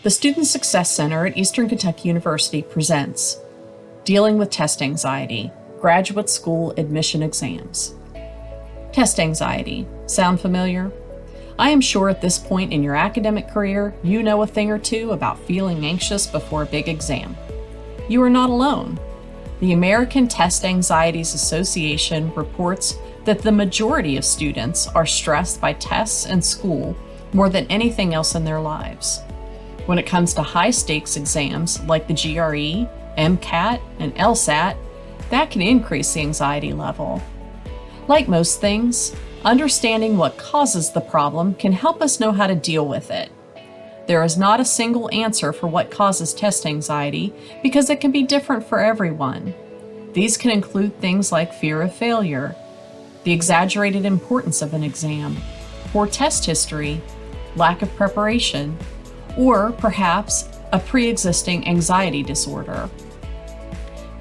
The Student Success Center at Eastern Kentucky University presents Dealing with Test Anxiety, Graduate School Admission Exams. Test anxiety. Sound familiar? I am sure at this point in your academic career, you know a thing or two about feeling anxious before a big exam. You are not alone. The American Test Anxieties Association reports that the majority of students are stressed by tests and school more than anything else in their lives. When it comes to high-stakes exams like the GRE, MCAT, and LSAT, that can increase the anxiety level. Like most things, understanding what causes the problem can help us know how to deal with it. There is not a single answer for what causes test anxiety because it can be different for everyone. These can include things like fear of failure, the exaggerated importance of an exam, poor test history, lack of preparation, or perhaps a pre-existing anxiety disorder.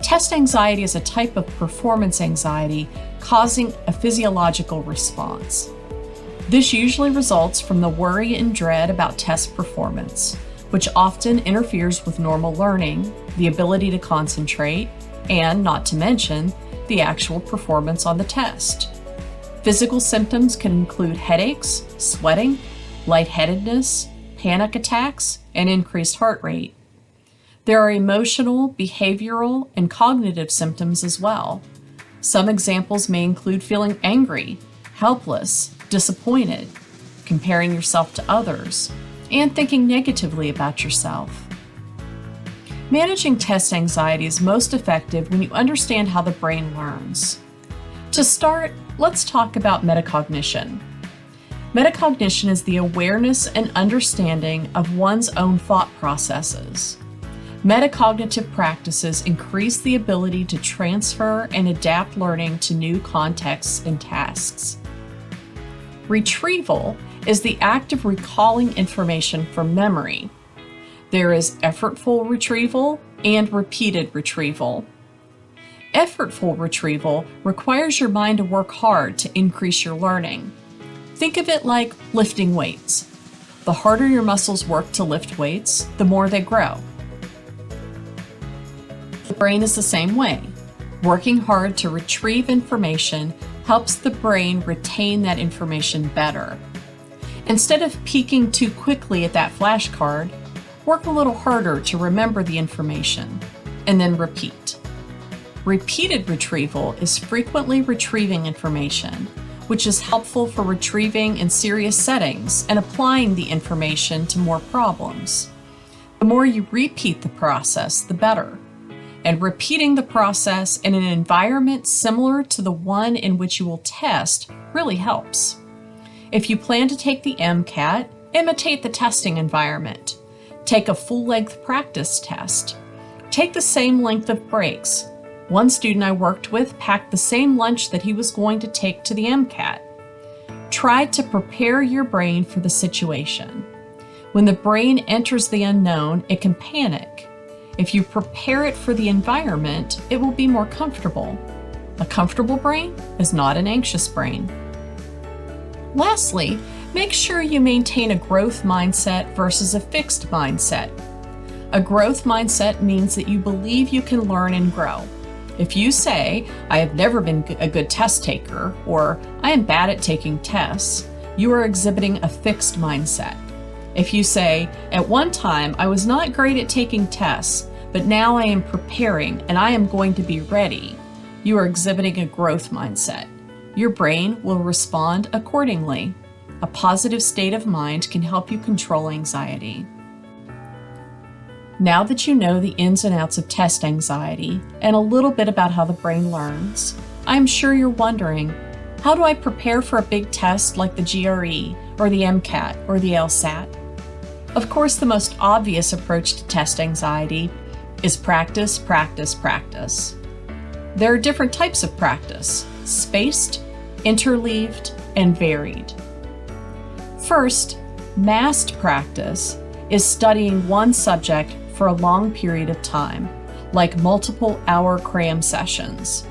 Test anxiety is a type of performance anxiety causing a physiological response. This usually results from the worry and dread about test performance, which often interferes with normal learning, the ability to concentrate, and, not to mention, the actual performance on the test. Physical symptoms can include headaches, sweating, lightheadedness, panic attacks, and increased heart rate. There are emotional, behavioral, and cognitive symptoms as well. Some examples may include feeling angry, helpless, disappointed, comparing yourself to others, and thinking negatively about yourself. Managing test anxiety is most effective when you understand how the brain learns. To start, let's talk about metacognition. Metacognition is the awareness and understanding of one's own thought processes. Metacognitive practices increase the ability to transfer and adapt learning to new contexts and tasks. Retrieval is the act of recalling information from memory. There is effortful retrieval and repeated retrieval. Effortful retrieval requires your mind to work hard to increase your learning. Think of it like lifting weights. The harder your muscles work to lift weights, the more they grow. The brain is the same way. Working hard to retrieve information helps the brain retain that information better. Instead of peeking too quickly at that flashcard, work a little harder to remember the information, and then repeat. Repeated retrieval is frequently retrieving information, which is helpful for retrieving in serious settings and applying the information to more problems. The more you repeat the process, the better. And repeating the process in an environment similar to the one in which you will test really helps. If you plan to take the MCAT, imitate the testing environment. Take a full-length practice test. Take the same length of breaks. One student I worked with packed the same lunch that he was going to take to the MCAT. Try to prepare your brain for the situation. When the brain enters the unknown, it can panic. If you prepare it for the environment, it will be more comfortable. A comfortable brain is not an anxious brain. Lastly, make sure you maintain a growth mindset versus a fixed mindset. A growth mindset means that you believe you can learn and grow. If you say, "I have never been a good test taker," or "I am bad at taking tests," you are exhibiting a fixed mindset. If you say, "At one time, I was not great at taking tests, but now I am preparing and I am going to be ready," you are exhibiting a growth mindset. Your brain will respond accordingly. A positive state of mind can help you control anxiety. Now that you know the ins and outs of test anxiety and a little bit about how the brain learns, I'm sure you're wondering, how do I prepare for a big test like the GRE or the MCAT or the LSAT? Of course, the most obvious approach to test anxiety is practice, practice, practice. There are different types of practice: spaced, interleaved, and varied. First, massed practice is studying one subject for a long period of time, like multiple-hour cram sessions.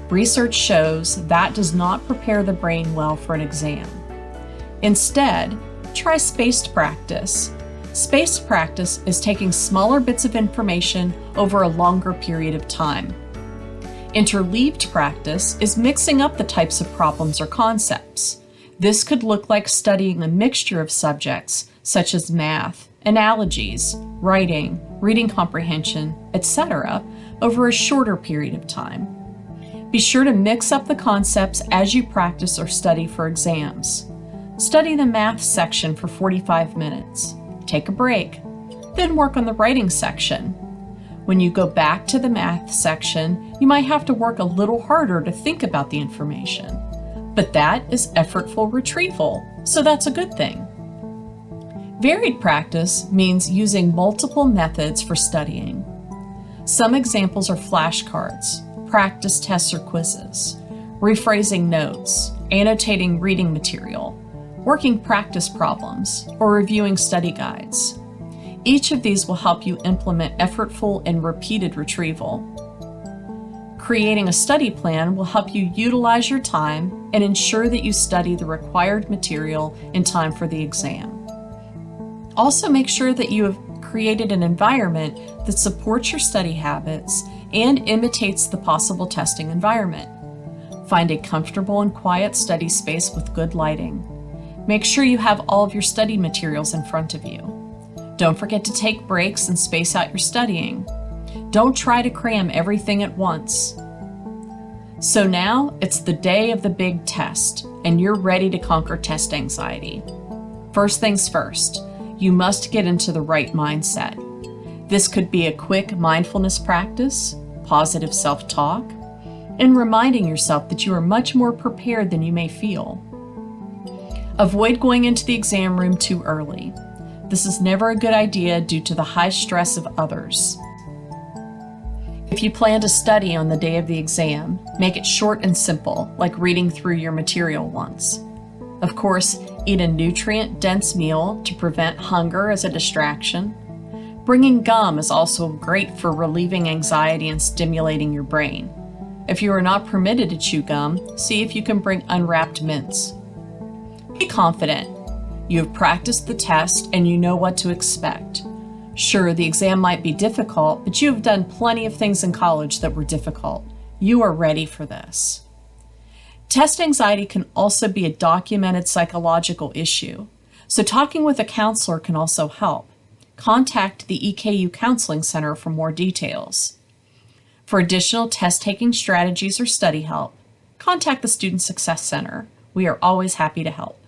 Research shows that does not prepare the brain well for an exam. Instead, try spaced practice. Spaced practice is taking smaller bits of information over a longer period of time. Interleaved practice is mixing up the types of problems or concepts. This could look like studying a mixture of subjects, such as math, analogies, writing, reading comprehension, etc., over a shorter period of time. Be sure to mix up the concepts as you practice or study for exams. Study the math section for 45 minutes. Take a break. Then work on the writing section. When you go back to the math section, you might have to work a little harder to think about the information. But that is effortful retrieval, so that's a good thing. Varied practice means using multiple methods for studying. Some examples are flashcards, practice tests or quizzes, rephrasing notes, annotating reading material, working practice problems, or reviewing study guides. Each of these will help you implement effortful and repeated retrieval. Creating a study plan will help you utilize your time and ensure that you study the required material in time for the exam. Also, make sure that you have created an environment that supports your study habits and imitates the possible testing environment. Find a comfortable and quiet study space with good lighting. Make sure you have all of your study materials in front of you. Don't forget to take breaks and space out your studying. Don't try to cram everything at once. So now it's the day of the big test, and you're ready to conquer test anxiety. First things first, you must get into the right mindset. This could be a quick mindfulness practice, positive self-talk, and reminding yourself that you are much more prepared than you may feel. Avoid going into the exam room too early. This is never a good idea due to the high stress of others. If you plan to study on the day of the exam, make it short and simple, like reading through your material once. Of course, eat a nutrient-dense meal to prevent hunger as a distraction. Bringing gum is also great for relieving anxiety and stimulating your brain. If you are not permitted to chew gum, see if you can bring unwrapped mints. Be confident. You have practiced the test and you know what to expect. Sure, the exam might be difficult, but you have done plenty of things in college that were difficult. You are ready for this. Test anxiety can also be a documented psychological issue, so talking with a counselor can also help. Contact the EKU Counseling Center for more details. For additional test-taking strategies or study help, contact the Student Success Center. We are always happy to help.